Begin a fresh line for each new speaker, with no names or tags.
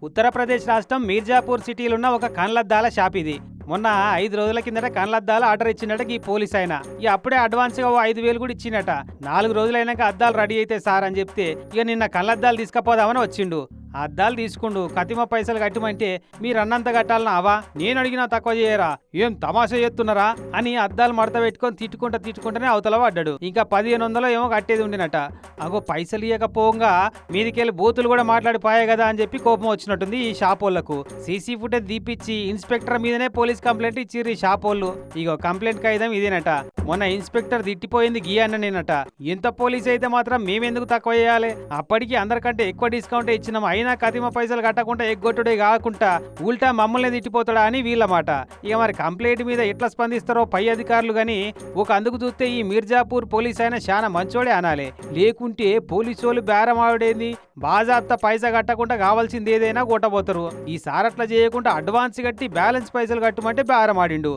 ఉత్తరప్రదేశ్ రాష్ట్రం మీర్జాపూర్ సిటీలో ఉన్న ఒక కన్లద్దాల షాప్ ఇది. మొన్న 5 రోజుల కిందట కన్లద్దాల ఆర్డర్ ఇచ్చిండట ఈ పోలీస్ ఆయన. అప్పుడే అడ్వాన్స్ గా 5,000 కూడా ఇచ్చిండట. 4 రోజులైనాక అద్దాలు రెడీ అయితే సార్ అని చెప్తే నిన్న కన్లద్దాలు తీసుకుపోదామని వచ్చిండు. అద్దాలు తీసుకుండు, కతిమ పైసలు కట్టమంటే మీరు అన్నంత కట్టాలనా అవా, నేను అడిగినా తక్కువ చేయరా, ఏం తమాషా చేస్తున్నారా అని అద్దాలు మడత పెట్టుకొని తిట్టుకుంటూనే అవతల పడ్డాడు. ఇంకా 1,500 ఏమో కట్టేది ఉండినట. అగో పైసలు ఇవ్వకపోగా మీదికెళ్ళి బూతులు కూడా మాట్లాడిపోయాయి కదా అని చెప్పి కోపం వచ్చినట్టుంది ఈ షాప్ వాళ్ళకు. సీసీ ఫుటేజ్ తీపిచ్చి ఇన్స్పెక్టర్ మీదనే పోలీస్ కంప్లైంట్ ఇచ్చిర్రు ఈ షాప్ వాళ్ళు. ఇగో కంప్లైంట్ కాగితం ఇదేనట. మొన్న ఇన్స్పెక్టర్ తిట్టిపోయింది గీ అన్ననేనట. ఎంత పోలీస్ అయితే మాత్రం మేమెందుకు తక్కువ చేయాలి, అప్పటికి అందరికంటే ఎక్కువ డిస్కౌంట్ ఇచ్చినాం, అయినా కతిమ పైసలు కట్టకుండా ఎగ్గొట్టుడే కాకుండా ఉల్టా మమ్మల్ని తిట్టిపోతాడా అని వీళ్ళ మాట. ఇక మరి కంప్లైంట్ మీద ఎట్లా స్పందిస్తారో పై అధికారులు గాని ఒక అందుకు చూస్తే ఈ మీర్జాపూర్ పోలీస్ అయినా చాలా మంచోడే అనాలి. లేకుంటే పోలీసు వాళ్ళు బేరం ఆడేది బాజాబ్తా పైసా కట్టకుండా కావాల్సింది ఏదైనా కొట్టబోతారు. ఈసారి అట్లా చేయకుండా అడ్వాన్స్ కట్టి బ్యాలెన్స్ పైసలు కట్టమంటే బేరం ఆడిండు.